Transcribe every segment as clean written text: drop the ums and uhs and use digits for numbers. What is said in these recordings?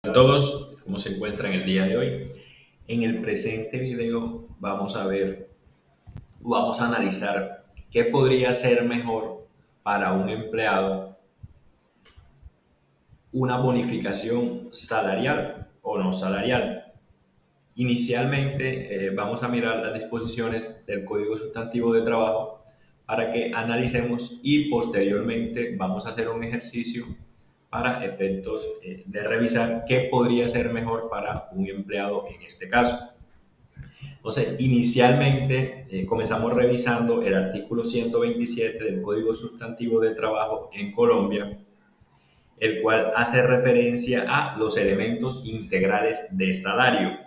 A todos, ¿cómo se encuentran el día de hoy? En el presente video vamos a analizar qué podría ser mejor para un empleado, una bonificación salarial o no salarial. Inicialmente vamos a mirar las disposiciones del Código Sustantivo de Trabajo para que analicemos y posteriormente vamos a hacer un ejercicio para efectos de revisar qué podría ser mejor para un empleado en este caso. Entonces, inicialmente comenzamos revisando el artículo 127 del Código Sustantivo de Trabajo en Colombia, el cual hace referencia a los elementos integrales de salario.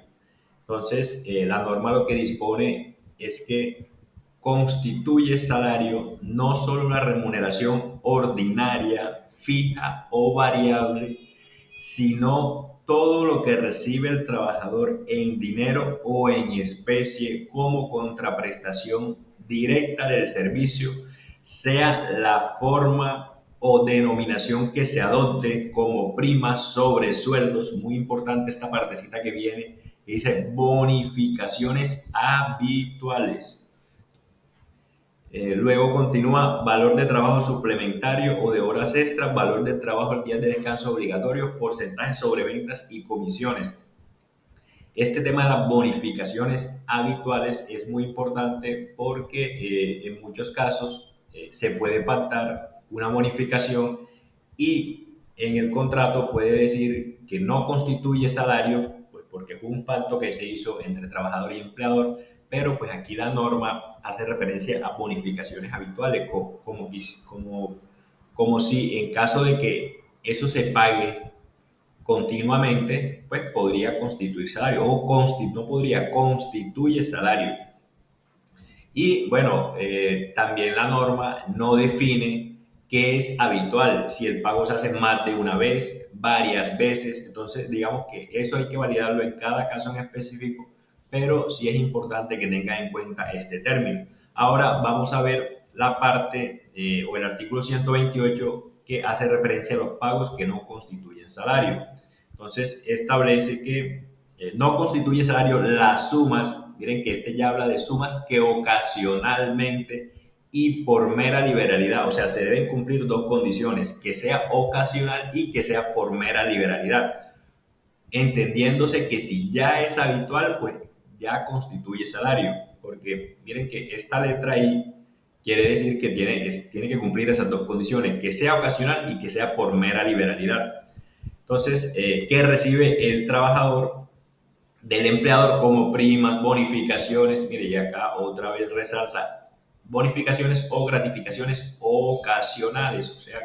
Entonces, la norma lo que dispone es que constituye salario no solo la remuneración ordinaria, fija o variable, sino todo lo que recibe el trabajador en dinero o en especie como contraprestación directa del servicio, sea la forma o denominación que se adopte como prima sobre sueldos. Muy importante esta partecita que viene, que dice bonificaciones habituales. Luego continúa valor de trabajo suplementario o de horas extras, valor de trabajo al día de descanso obligatorio, porcentaje sobre ventas y comisiones. Este tema de las bonificaciones habituales es muy importante porque en muchos casos se puede pactar una bonificación y en el contrato puede decir que no constituye salario, pues porque fue un pacto que se hizo entre trabajador y empleador, pero pues aquí la norma hace referencia a bonificaciones habituales, como si en caso de que eso se pague continuamente, pues podría constituir salario o no podría, constituye salario. Y bueno, también la norma no define qué es habitual, si el pago se hace más de una vez, varias veces. Entonces, digamos que eso hay que validarlo en cada caso en específico, pero sí es importante que tenga en cuenta este término. Ahora vamos a ver la parte o el artículo 128 que hace referencia a los pagos que no constituyen salario. Entonces, establece que no constituye salario las sumas, miren que este ya habla de sumas que ocasionalmente y por mera liberalidad, o sea, se deben cumplir dos condiciones, que sea ocasional y que sea por mera liberalidad, entendiéndose que si ya es habitual, pues ya constituye salario, porque miren que esta letra ahí quiere decir que tiene que cumplir esas dos condiciones, que sea ocasional y que sea por mera liberalidad. Entonces, ¿qué recibe el trabajador del empleador como primas, bonificaciones? Mire, y acá otra vez resalta bonificaciones o gratificaciones ocasionales, o sea,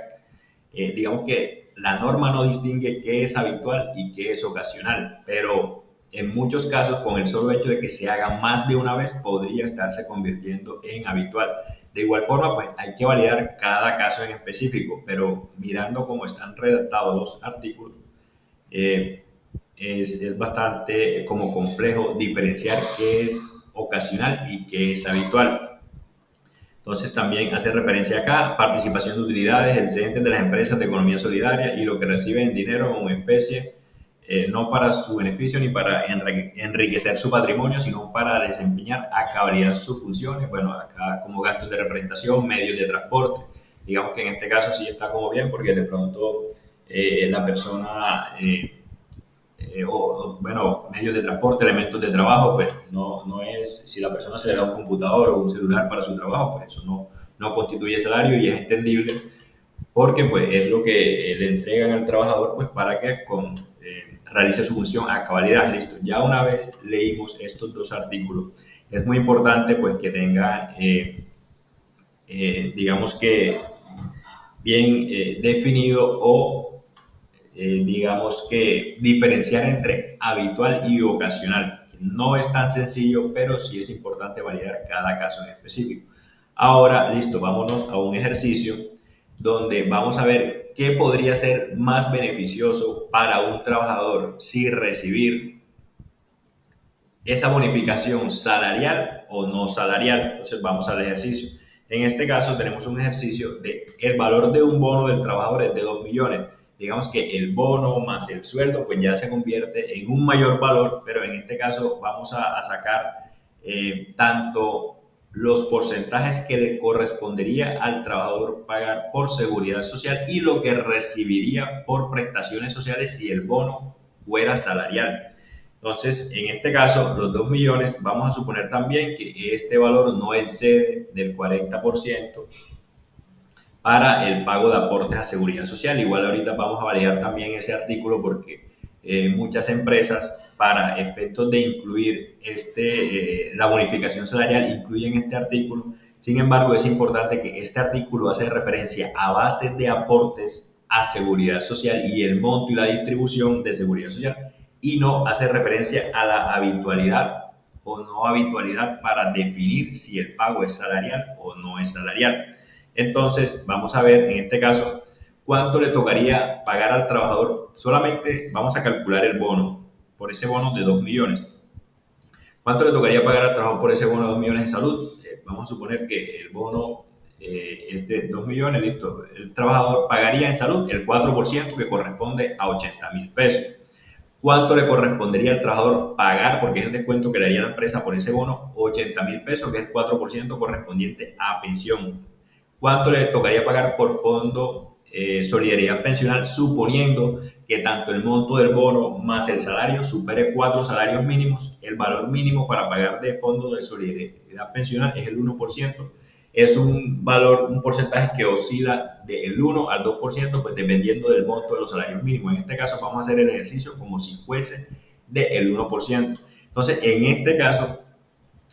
digamos que la norma no distingue qué es habitual y qué es ocasional, pero en muchos casos con el solo hecho de que se haga más de una vez podría estarse convirtiendo en habitual. De igual forma, pues hay que validar cada caso en específico, pero mirando cómo están redactados los artículos, eh, es bastante como complejo diferenciar qué es ocasional y qué es habitual. Entonces también hace referencia acá, participación de utilidades excedentes de las empresas de economía solidaria y lo que reciben en dinero o en especie, no para su beneficio ni para enriquecer su patrimonio, sino para desempeñar a cabalidad sus funciones. Bueno, acá como gastos de representación, medios de transporte, digamos que en este caso sí está como bien porque de pronto la persona bueno, medios de transporte, elementos de trabajo, pues no es, si la persona se le da un computador o un celular para su trabajo, pues eso no constituye salario y es entendible porque pues es lo que le entregan al trabajador pues para que realice su función a cabalidad. Listo, ya una vez leímos estos dos artículos, es muy importante pues que tenga, digamos que bien definido o digamos que diferenciar entre habitual y ocasional. No es tan sencillo, pero sí es importante validar cada caso en específico. Ahora, listo, vámonos a un ejercicio donde vamos a ver qué podría ser más beneficioso para un trabajador si recibir esa bonificación salarial o no salarial. Entonces vamos al ejercicio. En este caso tenemos un ejercicio de el valor de un bono del trabajador es de 2 millones. digamos que el bono más el sueldo pues ya se convierte en un mayor valor, pero en este caso vamos a sacar tanto los porcentajes que le correspondería al trabajador pagar por seguridad social y lo que recibiría por prestaciones sociales si el bono fuera salarial. Entonces, en este caso, los 2 millones, vamos a suponer también que este valor no excede del 40% para el pago de aportes a seguridad social. Igual ahorita vamos a validar también ese artículo porque muchas empresas para efectos de incluir la bonificación salarial incluyen este artículo. Sin embargo, es importante que este artículo hace referencia a bases de aportes a seguridad social y el monto y la distribución de seguridad social y no hace referencia a la habitualidad o no habitualidad para definir si el pago es salarial o no es salarial. Entonces, vamos a ver en este caso cuánto le tocaría pagar al trabajador. Solamente vamos a calcular el bono, por ese bono de 2 millones. ¿Cuánto le tocaría pagar al trabajador por ese bono de 2 millones de salud? Vamos a suponer que el bono es de 2 millones, listo. El trabajador pagaría en salud el 4% que corresponde a 80.000 pesos. ¿Cuánto le correspondería al trabajador pagar, porque es el descuento que le haría la empresa por ese bono? 80.000 pesos, que es el 4% correspondiente a pensión. ¿Cuánto le tocaría pagar por fondo solidaridad pensional, suponiendo que tanto el monto del bono más el salario supere 4 salarios mínimos? El valor mínimo para pagar de fondo de solidaridad pensional es el 1%. Es un valor, un porcentaje que oscila del 1 al 2%, pues dependiendo del monto de los salarios mínimos. En este caso vamos a hacer el ejercicio como si fuese del 1%. Entonces, en este caso,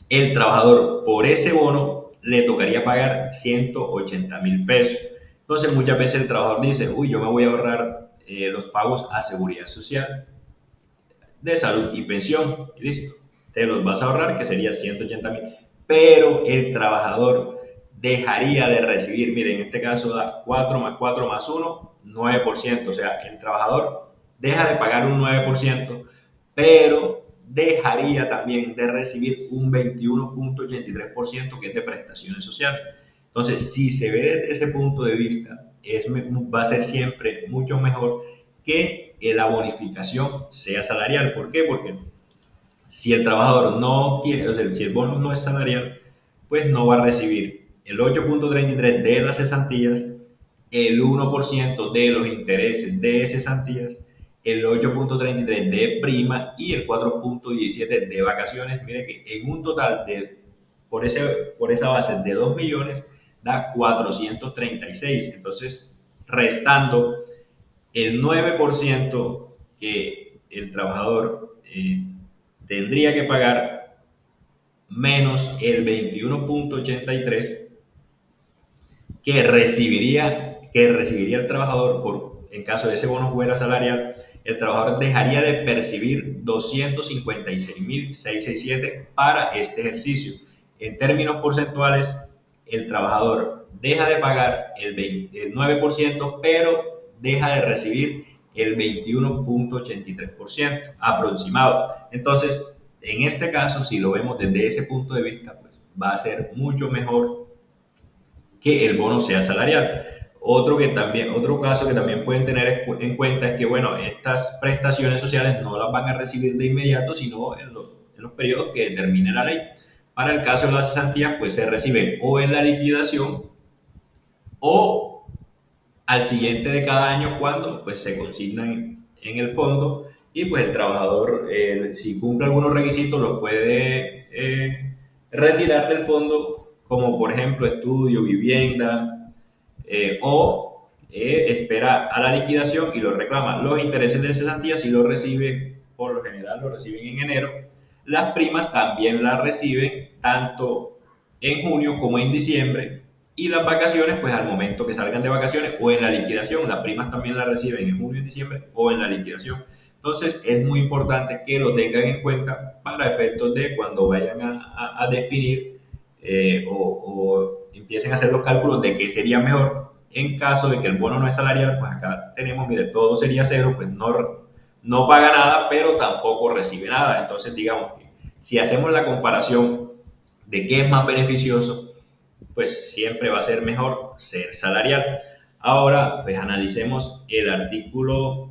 el trabajador por ese bono le tocaría pagar 180.000 pesos. Entonces muchas veces el trabajador dice, uy, yo me voy a ahorrar los pagos a seguridad social, de salud y pensión, y listo, te los vas a ahorrar, que sería 180.000, pero el trabajador dejaría de recibir, miren, en este caso da 4 más 4 más 1, 9%, o sea, el trabajador deja de pagar un 9%, pero dejaría también de recibir un 21.83% que es de prestaciones sociales. Entonces, si se ve desde ese punto de vista, va a ser siempre mucho mejor que la bonificación sea salarial. ¿Por qué? Porque si el trabajador no quiere, o sea, si el bono no es salarial, pues no va a recibir el 8.33 de las cesantías, el 1% de los intereses de cesantías, el 8.33 de prima y el 4.17 de vacaciones. Mire que en un total de, por esa base de 2 millones, da 436. Entonces, restando el 9% que el trabajador tendría que pagar menos el 21.83 que recibiría el trabajador en caso de ese bono fuera salarial. El trabajador dejaría de percibir 256.667 para este ejercicio. En términos porcentuales, el trabajador deja de pagar el 9%, pero deja de recibir el 21.83% aproximado. Entonces, en este caso, si lo vemos desde ese punto de vista, pues va a ser mucho mejor que el bono sea salarial. Otro caso que también pueden tener en cuenta es que, bueno, estas prestaciones sociales no las van a recibir de inmediato, sino en los periodos que determine la ley. Para el caso de las cesantías, pues se reciben o en la liquidación o al siguiente de cada año cuando pues se consignan en el fondo y pues el trabajador, si cumple algunos requisitos, los puede retirar del fondo, como por ejemplo estudio, vivienda, o espera a la liquidación y lo reclama. Los intereses de cesantía si lo recibe, por lo general lo reciben en enero. Las primas también las reciben tanto en junio como en diciembre. Y las vacaciones, pues al momento que salgan de vacaciones o en la liquidación, las primas también las reciben en junio y diciembre o en la liquidación. Entonces es muy importante que lo tengan en cuenta para efectos de cuando vayan a definir o empiecen a hacer los cálculos de qué sería mejor en caso de que el bono no es salarial. Pues acá tenemos, mire, todo sería cero, pues no paga nada, pero tampoco recibe nada. Entonces digamos que si hacemos la comparación de qué es más beneficioso, pues siempre va a ser mejor ser salarial. Ahora, pues analicemos el artículo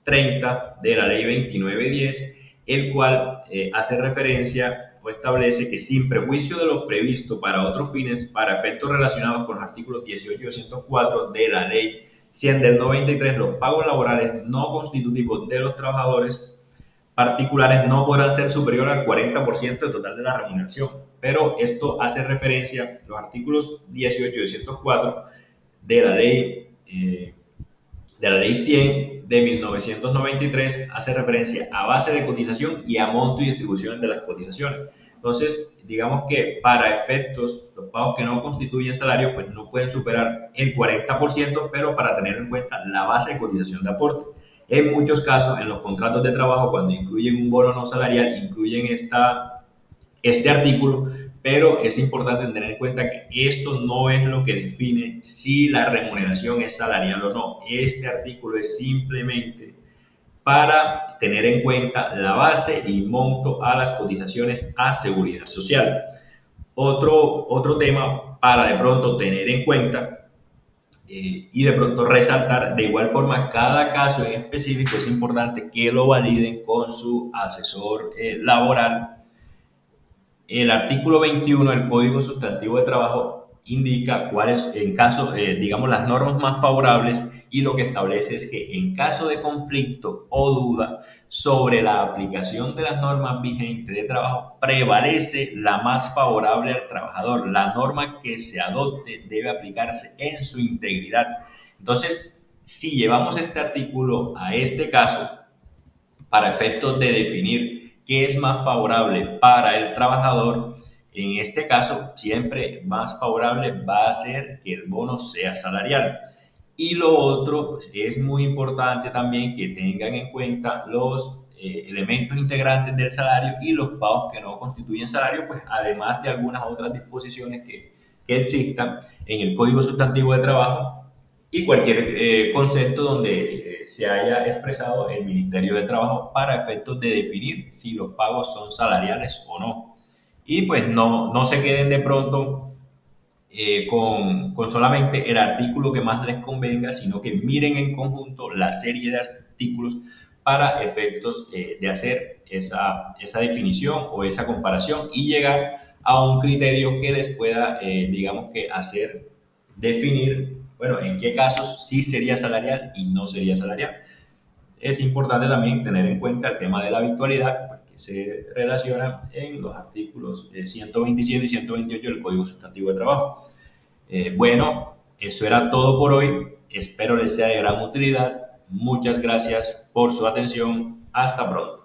30 de la ley 2910, el cual hace referencia o establece que sin perjuicio de lo previsto para otros fines, para efectos relacionados con los artículos 18 y 204 de la ley 100 del 93, los pagos laborales no constitutivos de los trabajadores particulares no podrán ser superior al 40% del total de la remuneración. Pero esto hace referencia a los artículos 18 y 204 de la ley de la ley 100 de 1993, hace referencia a base de cotización y a monto y distribución de las cotizaciones. Entonces, digamos que para efectos, los pagos que no constituyen salario, pues no pueden superar el 40%, pero para tener en cuenta la base de cotización de aporte. En muchos casos, en los contratos de trabajo, cuando incluyen un bono no salarial, incluyen este artículo, pero es importante tener en cuenta que esto no es lo que define si la remuneración es salarial o no. Este artículo es simplemente para tener en cuenta la base y monto a las cotizaciones a seguridad social. Otro tema para de pronto tener en cuenta y de pronto resaltar, de igual forma, cada caso en específico es importante que lo validen con su asesor laboral. El artículo 21 del Código Sustantivo de Trabajo indica cuáles, en caso, digamos, las normas más favorables, y lo que establece es que en caso de conflicto o duda sobre la aplicación de las normas vigentes de trabajo, prevalece la más favorable al trabajador. La norma que se adopte debe aplicarse en su integridad. Entonces, si llevamos este artículo a este caso, para efectos de definir qué es más favorable para el trabajador, en este caso siempre más favorable va a ser que el bono sea salarial. Y lo otro, pues, es muy importante también que tengan en cuenta los elementos integrantes del salario y los pagos que no constituyen salario, pues además de algunas otras disposiciones que existan en el Código Sustantivo de Trabajo y cualquier concepto donde se haya expresado el Ministerio de Trabajo para efectos de definir si los pagos son salariales o no. Y pues no se queden de pronto con solamente el artículo que más les convenga, sino que miren en conjunto la serie de artículos para efectos de hacer esa definición o esa comparación y llegar a un criterio que les pueda, digamos que, hacer definir, bueno, en qué casos sí sería salarial y no sería salarial. Es importante también tener en cuenta el tema de la habitualidad, que se relaciona en los artículos 127 y 128 del Código Sustantivo de Trabajo. Bueno, eso era todo por hoy. Espero les sea de gran utilidad. Muchas gracias por su atención. Hasta pronto.